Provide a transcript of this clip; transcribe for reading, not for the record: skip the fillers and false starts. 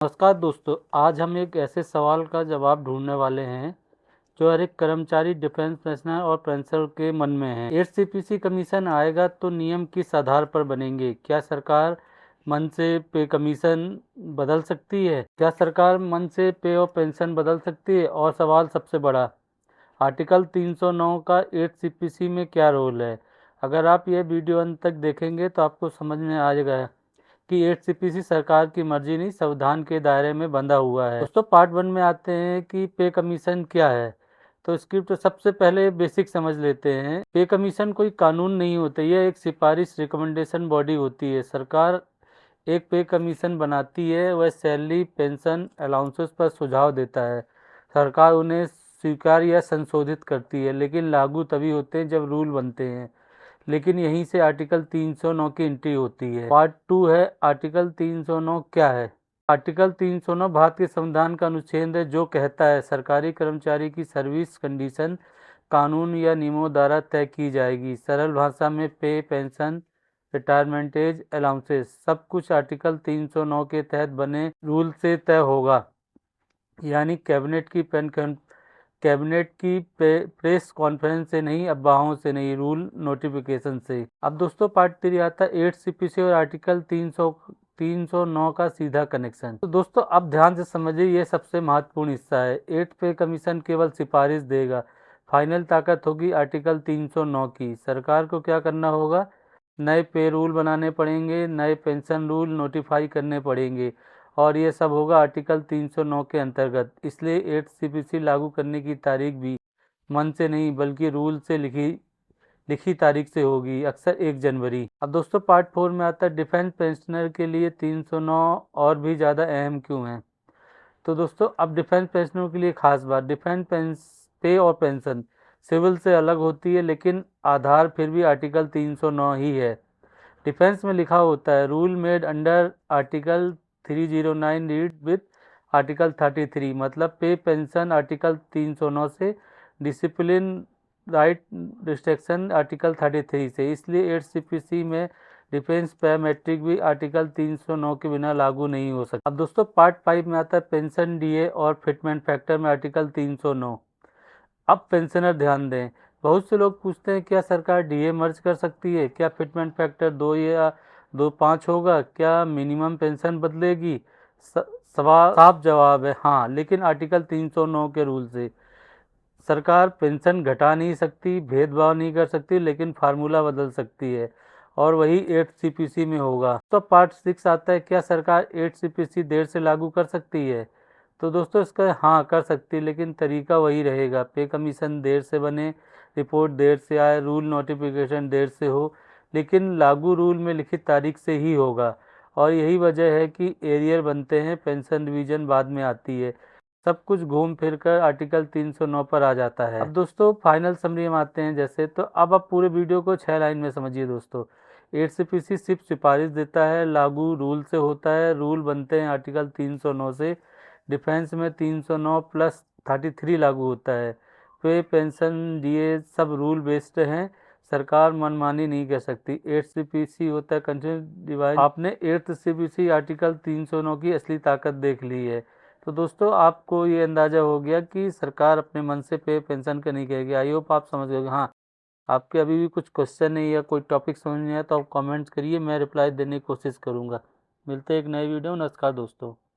नमस्कार दोस्तों, आज हम एक ऐसे सवाल का जवाब ढूंढने वाले हैं जो हर एक कर्मचारी, डिफेंस पेंशनर और पेंशनर के मन में है। 8 CPC कमीशन आएगा तो नियम किस आधार पर बनेंगे? क्या सरकार मन से पे कमीशन बदल सकती है? क्या सरकार मन से पे और पेंशन बदल सकती है? और सवाल सबसे बड़ा, आर्टिकल 309 का 8 CPC में क्या रोल है? अगर आप यह वीडियो अंत तक देखेंगे तो आपको समझ में आ जाएगा कि 8 CPC सरकार की मर्जी नहीं, संविधान के दायरे में बंधा हुआ है। दोस्तों, पार्ट 1 में आते हैं कि पे कमीशन क्या है। तो स्क्रिप्ट सबसे पहले बेसिक समझ लेते हैं। पे कमीशन कोई कानून नहीं होता, यह एक सिफारिश रिकमेंडेशन बॉडी होती है। सरकार एक पे कमीशन बनाती है, वह सैलरी, पेंशन, अलाउंसेस पर सुझाव देता है। सरकार उन्हें स्वीकार या संशोधित करती है, लेकिन लागू तभी होते हैं जब रूल बनते हैं। लेकिन यहीं से आर्टिकल 309 की एंट्री होती है। पार्ट 2 है, आर्टिकल 309 क्या है? आर्टिकल 309 भारत के संविधान का अनुच्छेद है जो कहता है सरकारी कर्मचारी की सर्विस कंडीशन कानून या नियमों द्वारा तय की जाएगी। सरल भाषा में पे, पेंशन, रिटायरमेंट एज, अलाउंसेस सब कुछ आर्टिकल 309 के तहत बने रूल से तय होगा, यानी कैबिनेट की प्रेस कॉन्फ्रेंस से नहीं, अफवाहों से नहीं, रूल नोटिफिकेशन से। अब दोस्तों, पार्ट 3 आता है 8 CPC और आर्टिकल 309 का सीधा कनेक्शन। तो दोस्तों, अब ध्यान से समझिए, ये सबसे महत्वपूर्ण हिस्सा है। 8 पे कमीशन केवल सिफारिश देगा, फाइनल ताकत होगी आर्टिकल 309 की। सरकार को क्या करना होगा? नए पे रूल बनाने पड़ेंगे, नए पेंशन रूल नोटिफाई करने पड़ेंगे, और ये सब होगा आर्टिकल 309 के अंतर्गत। इसलिए 8 CPC लागू करने की तारीख भी मन से नहीं बल्कि रूल से लिखी तारीख से होगी, अक्सर 1 जनवरी। अब दोस्तों, पार्ट 4 में आता है डिफेंस पेंशनर के लिए 309 और भी ज़्यादा अहम क्यों है। तो दोस्तों, अब डिफेंस पेंशनरों के लिए खास बात, पे और पेंशन सिविल से अलग होती है, लेकिन आधार फिर भी आर्टिकल 309 ही है। डिफेंस में लिखा होता है rule made under article 309 read with article 33, मतलब पे पेंशन आर्टिकल 309 से, डिसिप्लिन राइट रिस्ट्रिक्शन आर्टिकल 33 से। इसलिए 8 CPC में डिफेंस पैरामेट्रिक भी आर्टिकल 309 के बिना लागू नहीं हो सकता। अब दोस्तों, पार्ट 5 में आता है पेंशन डीए और फिटमेंट फैक्टर में आर्टिकल 309। अब पेंशनर ध्यान दें, बहुत से लोग पूछते हैं क्या सरकार डीए मर्ज कर सकती है? क्या फिटमेंट फैक्टर 2 या 2.5 होगा? क्या मिनिमम पेंशन बदलेगी? सवाल साफ जवाब है हाँ, लेकिन आर्टिकल 309 के रूल से। सरकार पेंशन घटा नहीं सकती, भेदभाव नहीं कर सकती, लेकिन फार्मूला बदल सकती है, और वही 8 CPC में होगा। तो पार्ट 6 आता है, क्या सरकार 8 CPC देर से लागू कर सकती है? तो दोस्तों, इसका हाँ कर सकती है, लेकिन तरीका वही रहेगा। पे कमीशन देर से बने, रिपोर्ट देर से आए, रूल नोटिफिकेशन देर से हो, लेकिन लागू रूल में लिखित तारीख से ही होगा। और यही वजह है कि एरियर बनते हैं, पेंशन रिवीजन बाद में आती है। सब कुछ घूम फिर कर आर्टिकल 309 पर आ जाता है। अब दोस्तों, फाइनल समरी में आते हैं। जैसे तो अब आप पूरे वीडियो को 6 लाइन में समझिए दोस्तों। 8 CPC सिर्फ सिफारिश देता है, लागू रूल से होता है, रूल बनते हैं आर्टिकल 309 से। डिफेंस में 309 प्लस 33 लागू होता है। पे, पेंशन, डीए सब रूल बेस्ड हैं, सरकार मनमानी नहीं कर सकती। 8 CPC होता है कंटिन्यूस डिवाइस। आपने 8 CPC आर्टिकल 309 की असली ताकत देख ली है। तो दोस्तों, आपको ये अंदाजा हो गया कि सरकार अपने मन से पे पेंशन का नहीं कहेगी। आई होप आप समझ गए। हाँ, आपके अभी भी कुछ क्वेश्चन है या कोई टॉपिक समझ नहीं आया तो आप कमेंट्स करिए, मैं रिप्लाई देने की कोशिश करूँगा। मिलते हैं एक नए वीडियो। नमस्कार दोस्तों।